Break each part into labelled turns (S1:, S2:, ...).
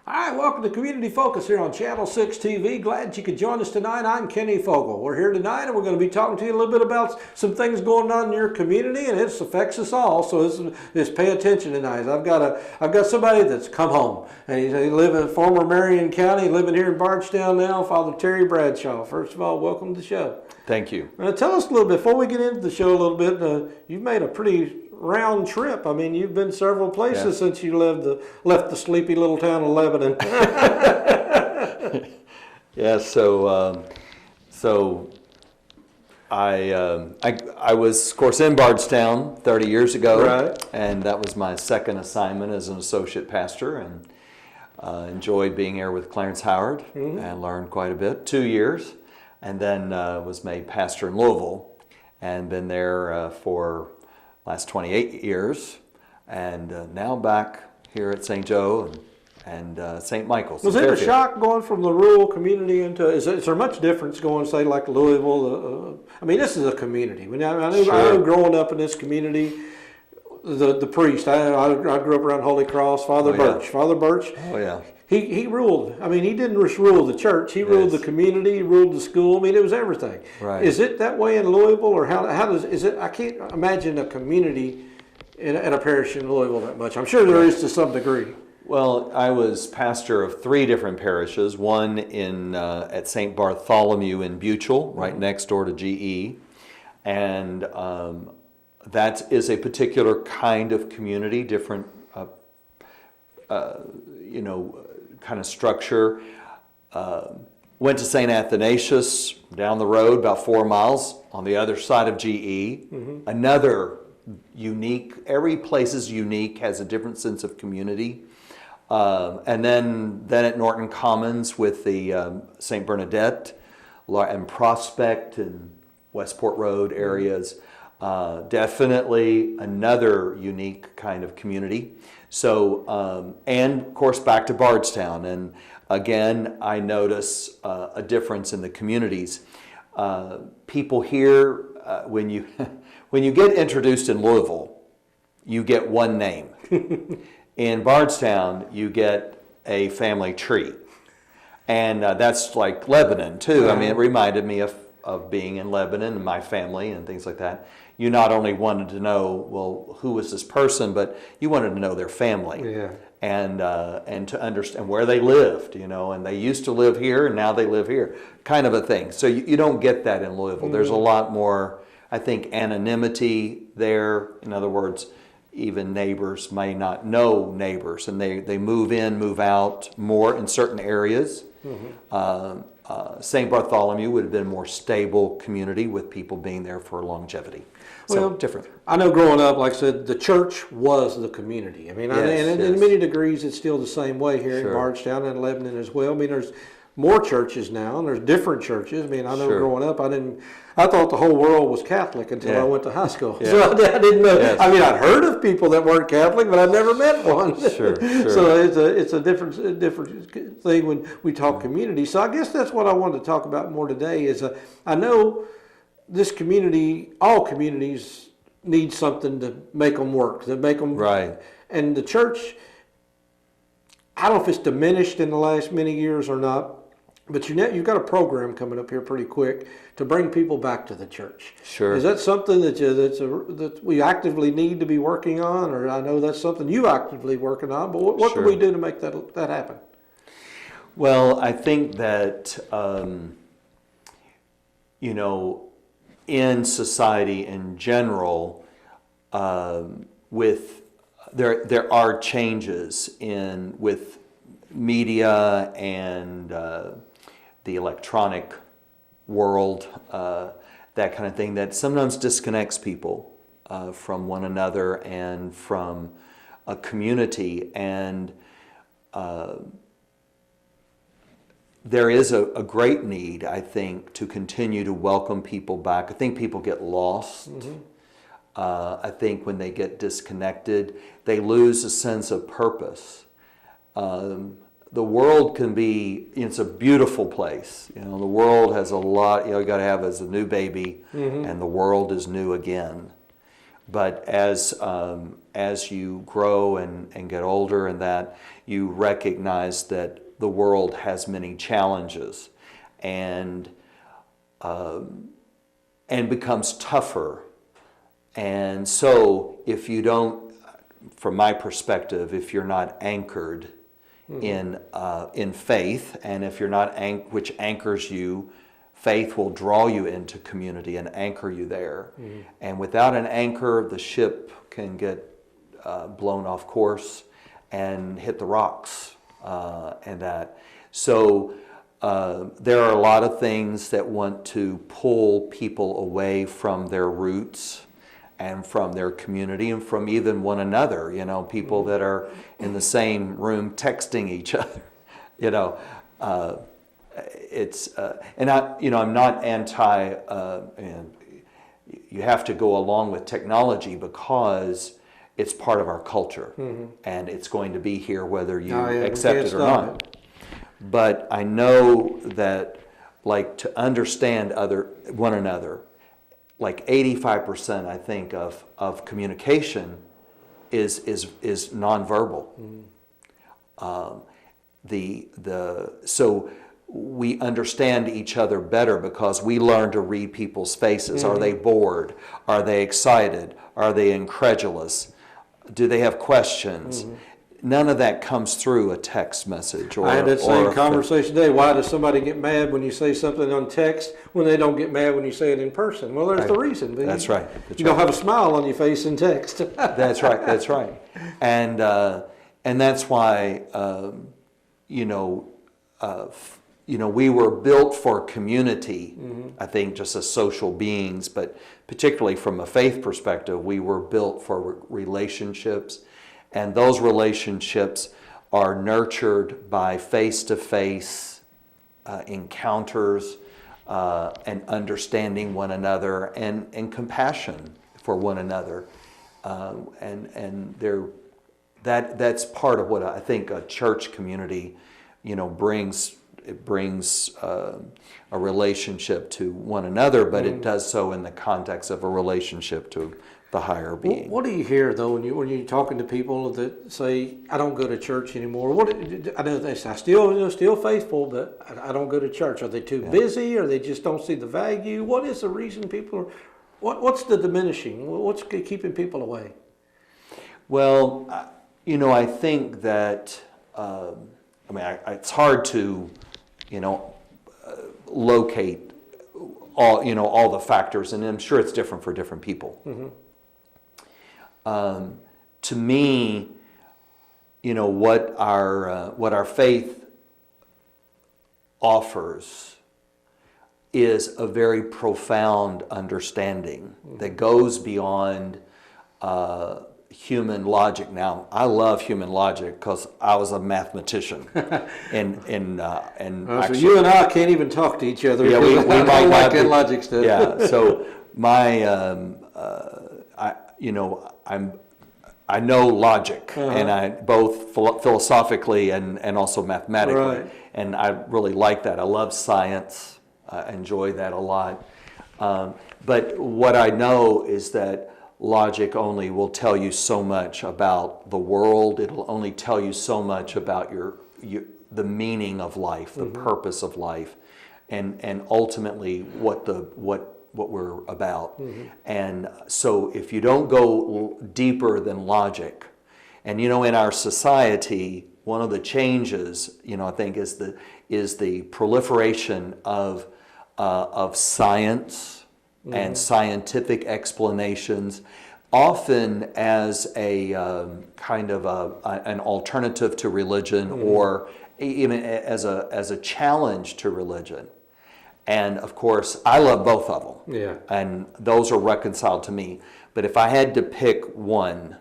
S1: Hi, welcome to Community Focus here on Channel 6 TV. Glad you could join us tonight. I'm Kenny Fogel. We're here tonight and we're going to be talking to you a little bit about some things going on in your community, and it affects us all. So just pay attention tonight. I've got somebody that's come home, and he lives in former Marion County, living here in Bradshaw now. Father Terry Bradshaw. First of all, welcome to the show.
S2: Thank you.
S1: Tell us a little bit before we get into the show. A little bit. You've made a pretty round trip. I mean, you've been several places since you left the sleepy little town of Lebanon.
S2: Yeah, so I was, of course, in Bardstown 30 years ago,
S1: right?
S2: And that was my second assignment as an associate pastor, and enjoyed being here with Clarence Howard, and learned quite a bit. 2 years, and then was made pastor in Louisville, and been there for last 28 years, and now back here at St. Joe and St. Michael's.
S1: Was it a shock going from the rural community into, is there much difference going, say, like Louisville? I mean, this is a community. I know growing up in this community, the priest, I grew up around Holy Cross, Father Birch. Yeah. Father Birch, he ruled. I mean, he didn't just rule the church. He ruled the community. He ruled the school. I mean, it was everything.
S2: Right.
S1: Is it that way in Louisville, or is it? I can't imagine a community in a parish in Louisville that much. I'm sure there is to some degree.
S2: Well, I was pastor of 3 different parishes. One at St. Bartholomew in Buchel, right next door to GE, and that is a particular kind of community, different, kind of structure. Went to St. Athanasius down the road, about 4 miles on the other side of GE. Another unique, every place is unique, has a different sense of community. And then at Norton Commons with the St. Bernadette and Prospect and Westport Road areas. Definitely another unique kind of community. So, and of course back to Bardstown. And again, I notice a difference in the communities. People here, when you get introduced in Louisville, you get one name. In Bardstown, you get a family tree. And that's like Lebanon too. I mean, it reminded me of being in Lebanon and my family and things like that. You not only wanted to know, well, who was this person, but you wanted to know their family, and to understand where they lived, and they used to live here and now they live here, kind of a thing. So you don't get that in Louisville. There's a lot more, I think, anonymity there. In other words, even neighbors may not know neighbors, and they move in, move out more in certain areas. St. Bartholomew would have been a more stable community with people being there for longevity. So different.
S1: I know growing up, like I said, the church was the community. I mean, in many degrees, it's still the same way here in Bardstown and Lebanon as well. I mean, there's more churches now, and there's different churches. I mean, I know growing up, I thought the whole world was Catholic until I went to high school. So I didn't know. I mean, I'd heard of people that weren't Catholic, but I'd never met one. So it's a different thing when we talk community. So I guess that's what I wanted to talk about more today. Is I know this community, all communities need something to make them work, to make them
S2: right.
S1: And the church, I don't know if it's diminished in the last many years or not. But you've got a program coming up here pretty quick to bring people back to the church.
S2: Sure.
S1: Is that something that we actively need to be working on, or I know that's something you actively working on? But what can we do to make that happen?
S2: Well, I think that in society in general, with there are changes with media and the electronic world, that kind of thing, that sometimes disconnects people from one another and from a community. And there is a great need, I think, to continue to welcome people back. I think people get lost. I think when they get disconnected, they lose a sense of purpose. The world can be, it's a beautiful place. The world has a lot, you got to have as a new baby, and the world is new again. But as you grow and get older, and that you recognize that the world has many challenges, and becomes tougher. And so if you don't, from my perspective, if you're not anchored in faith, and if you're not which anchors you, faith will draw you into community and anchor you there. And without an anchor, the ship can get blown off course and hit the rocks, and that. So there are a lot of things that want to pull people away from their roots and from their community and from even one another. You know, people that are in the same room texting each other. You know, it's and I'm not anti. And you have to go along with technology because it's part of our culture, and it's going to be here whether you accept it or not. But I know that, like, to understand one another, like 85%, I think, of communication is nonverbal. So we understand each other better because we learn to read people's faces. Are they bored? Are they excited? Are they incredulous? Do they have questions? None of that comes through a text message.
S1: I had that same conversation today. Why does somebody get mad when you say something on text when they don't get mad when you say it in person? Well, there's the reason.
S2: That's right.
S1: You don't have a smile on your face in text.
S2: That's right. That's right. And that's why we were built for community. I think just as social beings, but particularly from a faith perspective, we were built for relationships. And those relationships are nurtured by face-to-face encounters and understanding one another and compassion for one another. That's part of what I think a church community, brings. It brings a relationship to one another, but it does so in the context of a relationship to the higher being.
S1: What do you hear though when you're talking to people that say, "I don't go to church anymore"? I know they say, "I still faithful, but I don't go to church." Are they too busy, or they just don't see the value? What is the reason people are? What's the diminishing? What's keeping people away?
S2: Well, I think that it's hard to locate all the factors, and I'm sure it's different for different people. To me, what our faith offers is a very profound understanding that goes beyond human logic. Now, I love human logic because I was a mathematician, and
S1: so you and I can't even talk to each other.
S2: Yeah, we might
S1: like that logic stuff.
S2: Yeah, so I know logic, and I both philosophically and also mathematically,
S1: right.
S2: And I really like that. I love science. I enjoy that a lot. But what I know is that logic only will tell you so much about the world. It'll only tell you so much about the meaning of life, the purpose of life, and ultimately what we're about. And so if you don't go deeper than logic, and in our society, one of the changes, I think is the proliferation of science and scientific explanations, often as a kind of an alternative to religion, or even as a challenge to religion. And of course, I love both of them.
S1: Yeah.
S2: And those are reconciled to me. But if I had to pick one,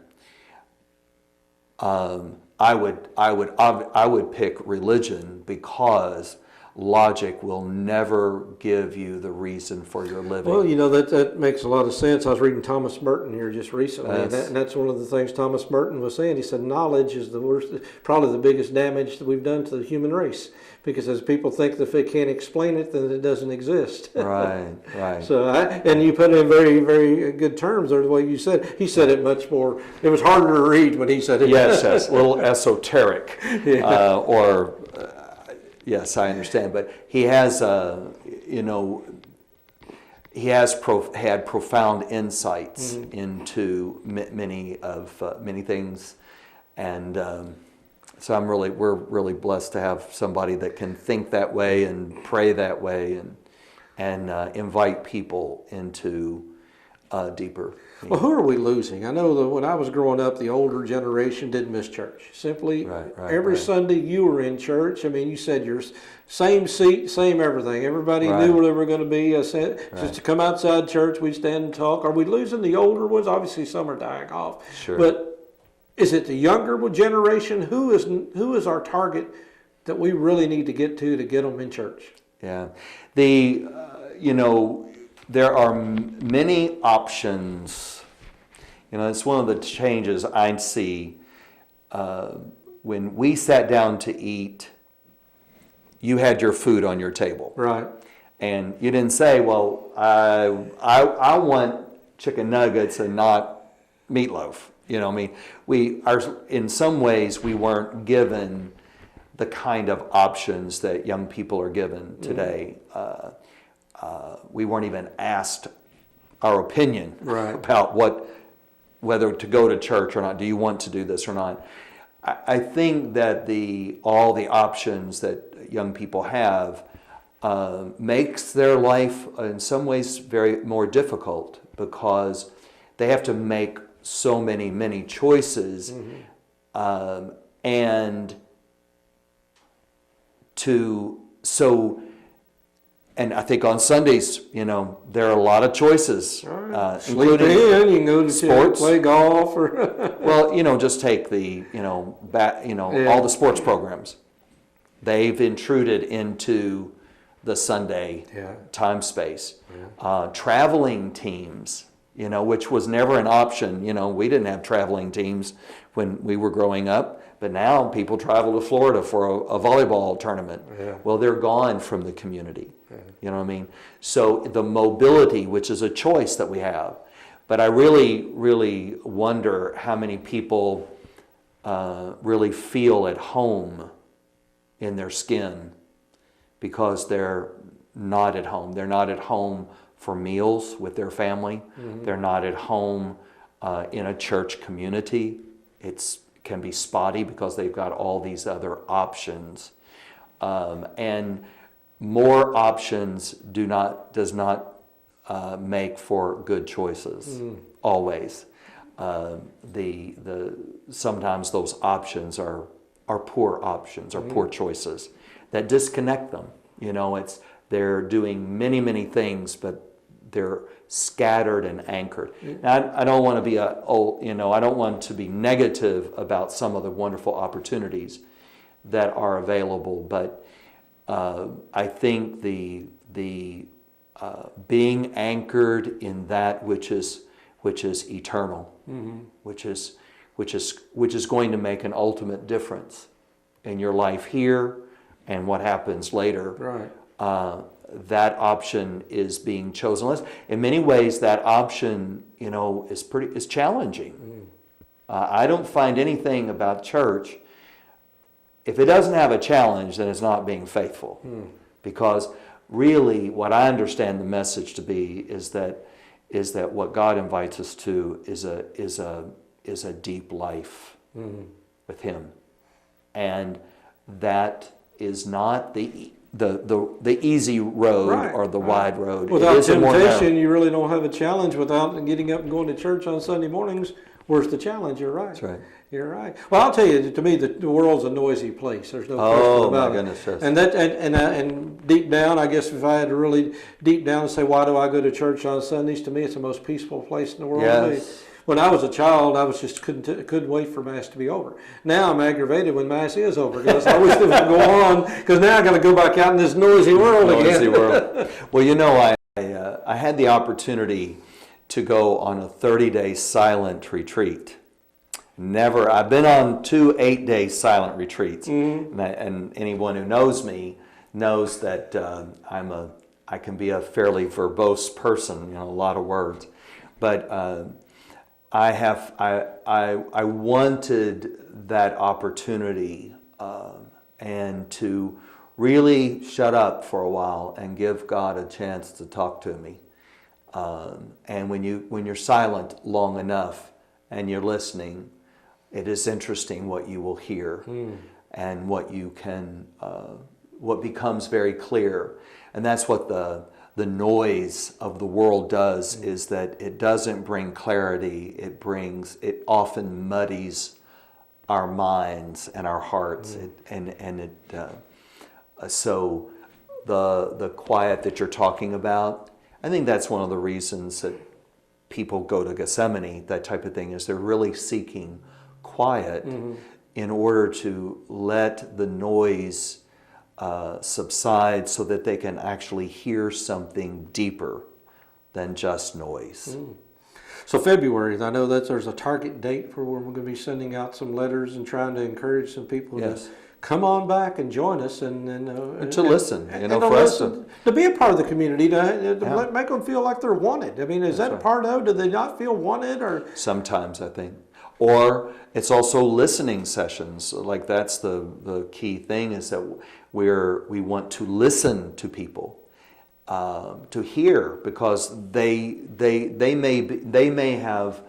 S2: I would pick religion, because logic will never give you the reason for your living.
S1: Well, that makes a lot of sense. I was reading Thomas Merton here just recently, and that's one of the things Thomas Merton was saying. He said knowledge is the worst, probably the biggest damage that we've done to the human race, because as people think that if they can't explain it, then it doesn't exist.
S2: Right.
S1: So, and you put it in very, very good terms, or the way you said. He said it much more. It was harder to read when he said it.
S2: Yes, a little esoteric, yes, I understand. But he has, had profound insights into many things, and so we're really blessed to have somebody that can think that way and pray that way and invite people into deeper.
S1: Well, who are we losing? I know that when I was growing up, the older generation didn't miss church. Simply, every Sunday you were in church. I mean, you said your same seat, same everything. Everybody knew where they were going to be. Just to come outside church, we'd stand and talk. Are we losing the older ones? Obviously, some are dying off.
S2: Sure.
S1: But is it the younger generation? Who is our target that we really need to get them in church?
S2: Yeah. There are many options. It's one of the changes I see. When we sat down to eat, you had your food on your table.
S1: Right.
S2: And you didn't say, well, I want chicken nuggets and not meatloaf. In some ways, we weren't given the kind of options that young people are given today. We weren't even asked our opinion about whether to go to church or not. Do you want to do this or not? I think that all the options that young people have makes their life in some ways very more difficult, because they have to make so many choices, and I think on Sundays, there are a lot of choices, including
S1: you can go to
S2: sports,
S1: play golf, or
S2: well, just take all the sports programs. They've intruded into the Sunday time space. Traveling teams, which was never an option. We didn't have traveling teams when we were growing up, but now people travel to Florida for a volleyball tournament. Well, they're gone from the community. You know what I mean? So the mobility, which is a choice that we have, but I really, really wonder how many people really feel at home in their skin because they're not at home. They're not at home for meals with their family. They're not at home in a church community. It can be spotty because they've got all these other options. And more options does not make for good choices, always. Sometimes those options are poor options, or poor choices that disconnect them. They're doing many things, but they're scattered and anchored. Now, I don't want to be I don't want to be negative about some of the wonderful opportunities that are available, but I think the being anchored in that which is eternal, which is going to make an ultimate difference in your life here and what happens later.
S1: Right.
S2: That option is being chosen. In many ways, that option, is challenging. I don't find anything about church. If it doesn't have a challenge, then it's not being faithful. Because really, what I understand the message to be is that what God invites us to is a deep life with Him, and that is not the easy road or the wide road.
S1: Without temptation, you really don't have a challenge. Without getting up and going to church on Sunday mornings, where's the challenge? You're right.
S2: That's right.
S1: You're right. Well, I'll tell you, to me, the world's a noisy place. There's no question about it.
S2: Goodness, yes.
S1: And deep down, I guess if I had to really deep down and say, why do I go to church on Sundays? To me, it's the most peaceful place in the world.
S2: Yes.
S1: when I was a child, I was just couldn't wait for Mass to be over. Now I'm aggravated when Mass is over because I wish it would go on, because now I got to go back out in this noisy world again.
S2: Noisy world. Well, you know, I had the opportunity to go on a 30-day silent retreat. I've been on 2 8-day silent retreats, and anyone who knows me knows that I can be a fairly verbose person, a lot of words, but I wanted that opportunity and to really shut up for a while and give God a chance to talk to me. And when you're silent long enough and you're listening, it is interesting what you will hear and what you can, what becomes very clear. And that's what the noise of the world does, is that it doesn't bring clarity. It often muddies our minds and our hearts. So the quiet that you're talking about, I think that's one of the reasons that people go to Gethsemane, that type of thing, is they're really seeking quiet in order to let the noise subside so that they can actually hear something deeper than just noise.
S1: So February, I know that there's a target date for when we're going to be sending out some letters and trying to encourage some people to come on back and join us and
S2: to listen, for us
S1: to be a part of the community, to make them feel like they're wanted. I mean, is that a part of? Do they not feel wanted? Or
S2: sometimes, I think. Or it's also listening sessions. Like, that's the key thing, is that we want to listen to people, to hear, because they may have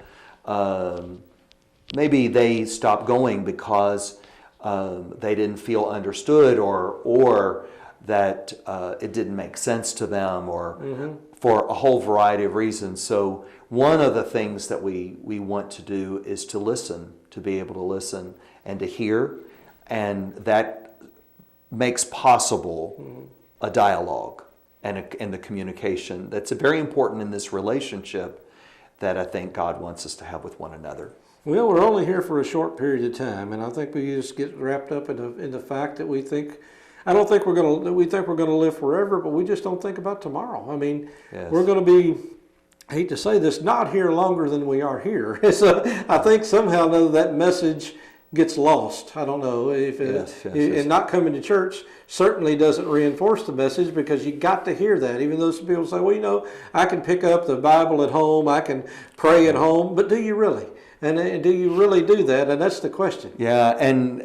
S2: maybe they stopped going because they didn't feel understood, or that it didn't make sense to them, or for a whole variety of reasons. So one of the things that we want to do is to listen, to be able to listen and to hear, and that makes possible a dialogue and the communication that's very important in this relationship that I think God wants us to have with one another.
S1: Well, we're only here for a short period of time, and I think we just get wrapped up in the fact that we think we're going to live forever, but we just don't think about tomorrow. I mean, we're going to be, I hate to say this, not here longer than we are here. So I think somehow that message gets lost. I don't know if and not coming to church certainly doesn't reinforce the message, because you got to hear that. Even though some people say, well, I can pick up the Bible at home, I can pray at home, but do you really? And do you really do that? And that's the question.
S2: Yeah, and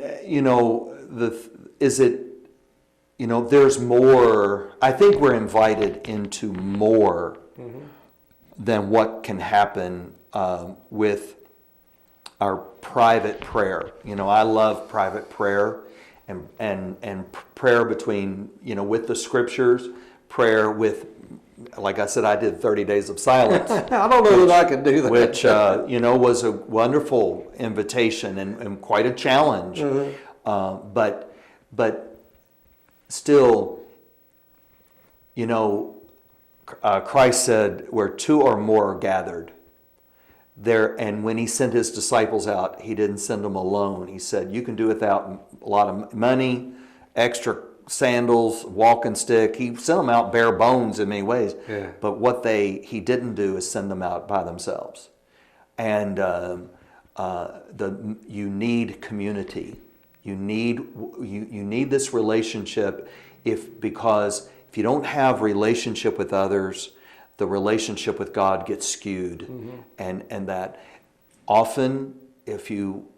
S2: there's more. I think we're invited into more than what can happen with our private prayer. I love private prayer and prayer between, with the scriptures, prayer with, like I said, I did 30 days of silence.
S1: I don't know that I can do that.
S2: Which, was a wonderful invitation and quite a challenge. But still, Christ said, where 2 or more are gathered there, and when he sent his disciples out, he didn't send them alone. He said, you can do without a lot of money, extra sandals, walking stick. He sent them out bare bones in many ways. Yeah. But what he didn't do is send them out by themselves. And you need community. You need this relationship, because if you don't have relationship with others, the relationship with God gets skewed. And that often, if in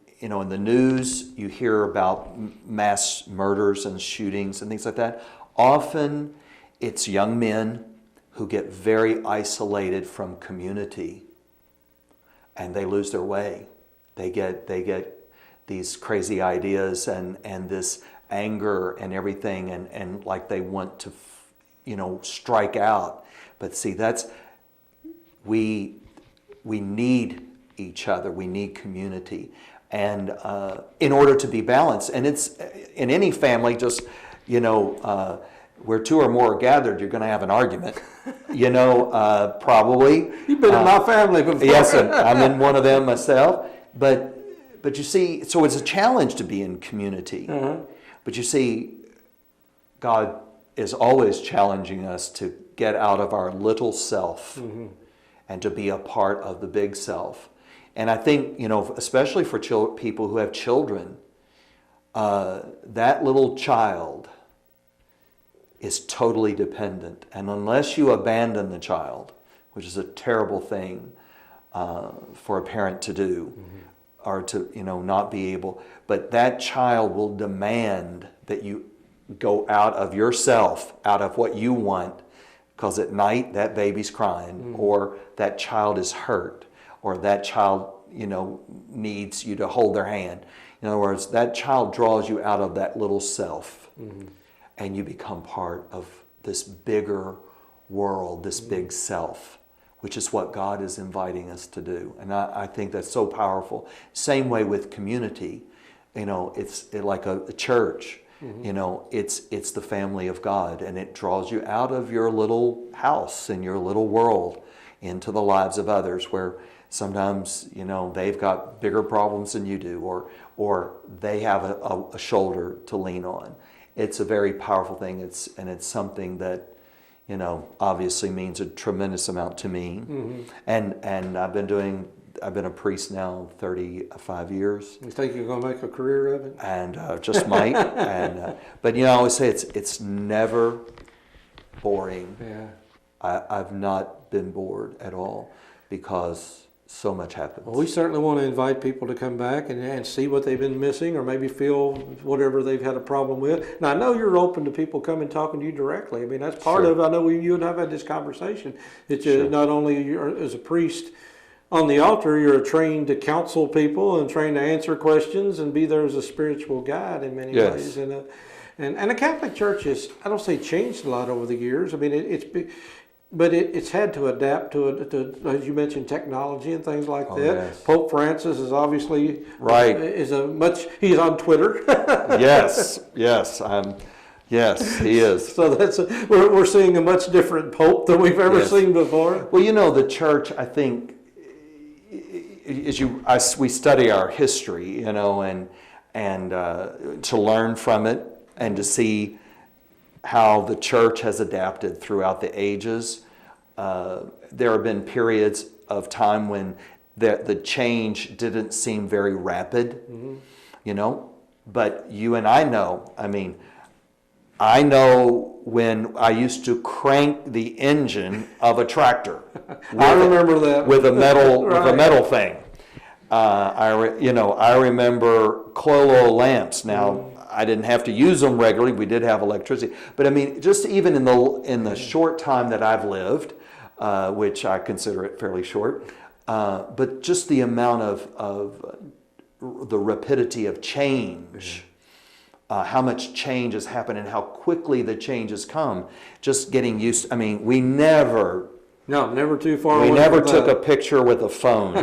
S2: the news you hear about mass murders and shootings and things like that, often it's young men who get very isolated from community, and they lose their way. They get these crazy ideas and this anger and everything, and like they want to strike out. But see, we need each other. We need community, and in order to be balanced. And it's in any family. Just where two or more are gathered, you're going to have an argument. Probably.
S1: You've been in my family before.
S2: Yes, and I'm in one of them myself. But you see, so it's a challenge to be in community. But you see, God is always challenging us to get out of our little self and to be a part of the big self. And I think, especially for people who have children, that little child is totally dependent. And unless you abandon the child, which is a terrible thing for a parent to do, or to, not be able, but that child will demand that you go out of yourself, out of what you want, because at night that baby's crying, or that child is hurt, or that child, needs you to hold their hand. In other words, that child draws you out of that little self, and you become part of this bigger world, this big self, which is what God is inviting us to do. And I think that's so powerful. Same way with community. It's like a church. It's the family of God, and it draws you out of your little house and your little world into the lives of others, where sometimes they've got bigger problems than you do, or they have a shoulder to lean on. It's a very powerful thing. It's something that obviously means a tremendous amount to me. And I've been a priest now 35 years.
S1: You think you're going to make a career of it?
S2: And just might. But I always say it's never boring.
S1: Yeah.
S2: I've not been bored at all, because so much happens.
S1: Well, we certainly want to invite people to come back and see what they've been missing, or maybe feel whatever they've had a problem with. Now, I know you're open to people coming talking to you directly. I mean, that's part of it. I know you and I have had this conversation. It's not only you're, as a priest on the altar, you're trained to counsel people and trained to answer questions and be there as a spiritual guide in many ways. And the Catholic Church has, I don't say changed a lot over the years. I mean, it's had to adapt to, as you mentioned, technology and things like that.
S2: Yes.
S1: Pope Francis is obviously he's on Twitter.
S2: Yes, he is.
S1: So we're seeing a much different Pope than we've ever seen before.
S2: Well, the Church, I think, as we study our history, and to learn from it and to see how the Church has adapted throughout the ages. There have been periods of time when the change didn't seem very rapid, but you and I know, I know when I used to crank the engine of a tractor.
S1: I remember that.
S2: With a metal thing. I remember coil oil lamps. Now, I didn't have to use them regularly. We did have electricity. But just even in the short time that I've lived, which I consider it fairly short, but just the amount of the rapidity of change, how much change has happened and how quickly the changes come, just getting used. We never
S1: too far.
S2: We never took a picture with a phone,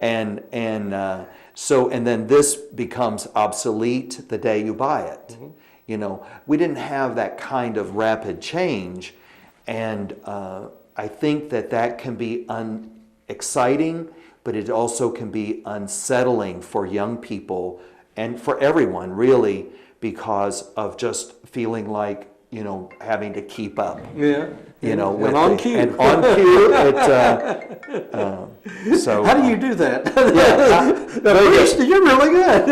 S2: and then this becomes obsolete the day you buy it. We didn't have that kind of rapid change, and I think that can be exciting, but it also can be unsettling for young people and for everyone, really, because of just feeling like having to keep up.
S1: Yeah.
S2: With
S1: on cue.
S2: And on cue. So
S1: how do you do that?
S2: Priest,
S1: you're really good.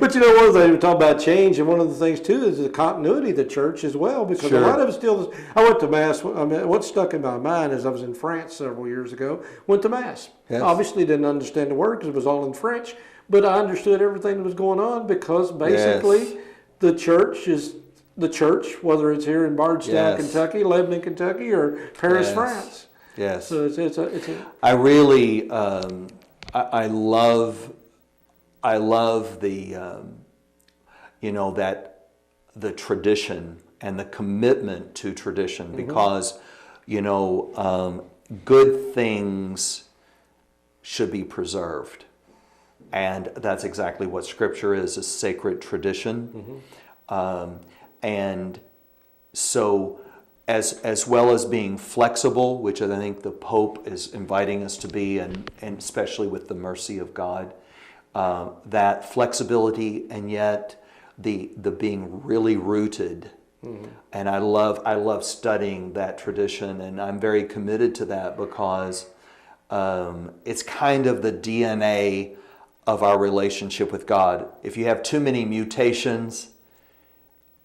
S1: But one of the things we talk about change, and one of the things too is the continuity of the church as well, because a lot of it still. I went to Mass. What stuck in my mind is I was in France several years ago. Went to Mass.
S2: Yes.
S1: Obviously didn't understand the word because it was all in French, but I understood everything that was going on, because basically the church is the church, whether it's here in Bardstown, Kentucky, Lebanon, Kentucky, or Paris, France.
S2: Yes.
S1: So it's a.
S2: I really, I love the, that the tradition and the commitment to tradition, because, good things should be preserved. And that's exactly what Scripture is, a sacred tradition. And so as well as being flexible, which I think the Pope is inviting us to be, and especially with the mercy of God, that flexibility, and yet the being really rooted. And I love studying that tradition, and I'm very committed to that because it's kind of the DNA of our relationship with God. If you have too many mutations,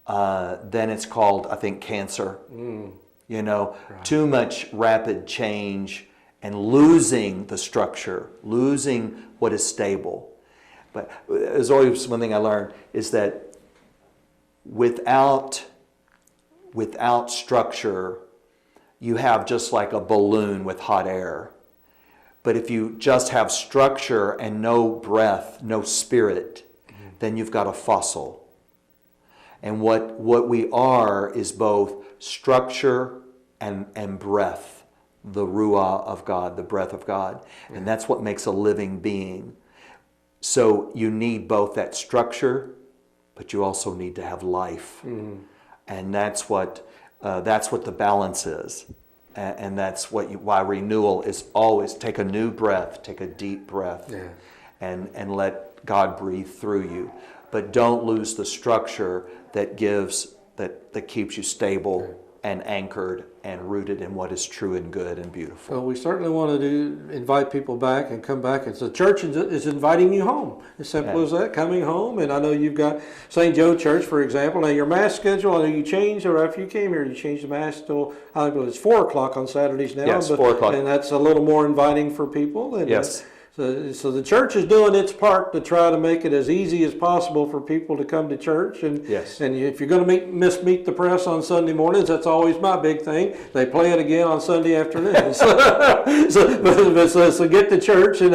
S2: then it's called, I think, cancer. You know, right. Too much rapid change and losing the structure, losing what is stable. But there's always one thing I learned is that without structure, you have just like a balloon with hot air. But if you just have structure and no breath, no spirit, then you've got a fossil. And what we are is both structure and breath, the ruah of God, the breath of God. And that's what makes a living being. So you need both that structure, but you also need to have life. And that's what the balance is. And that's why renewal is always take a new breath, take a deep breath, and let God breathe through you. But don't lose the structure that keeps you stable and anchored and rooted in what is true and good and beautiful.
S1: Well, we certainly want to invite people back and come back. And so the church is inviting you home. As simple as that, coming home. And I know you've got St. Joe Church, for example. Now, your Mass schedule, I know you changed, or after you came here, you changed the Mass till, I think it was 4 o'clock on Saturdays now.
S2: Yes, 4 o'clock.
S1: And that's a little more inviting for people. And,
S2: yes.
S1: So the church is doing its part to try to make it as easy as possible for people to come to church. And and if you're going to Meet the Press on Sunday mornings, that's always my big thing. They play it again on Sunday afternoons. So get to church, and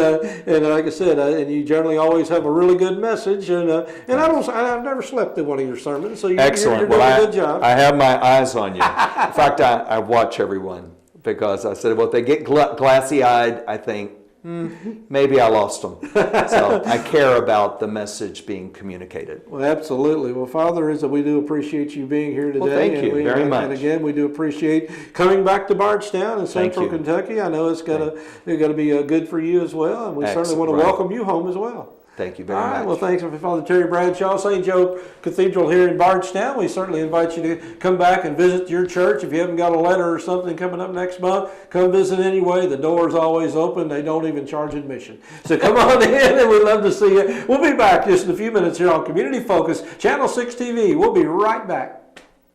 S1: like I said, and you generally always have a really good message. And I've never slept through one of your sermons, so you're doing a good job.
S2: I have my eyes on you. In fact, I watch everyone because I said, well, if they get glassy-eyed, I think, maybe I lost them. So I care about the message being communicated.
S1: Well, absolutely. Well, Father, we do appreciate you being here today.
S2: Well, thank you very much.
S1: And again, we do appreciate coming back to Bardstown in Central Kentucky. I know it's got to be good for you as well, and we certainly want to welcome you home as well.
S2: Thank you very much.
S1: All right, well, thanks for Father Terry Bradshaw, St. Joe Cathedral here in Bardstown. We certainly invite you to come back and visit your church. If you haven't got a letter or something coming up next month, come visit anyway. The door's always open. They don't even charge admission. So come on in, and we'd love to see you. We'll be back just in a few minutes here on Community Focus, Channel 6 TV. We'll be right back.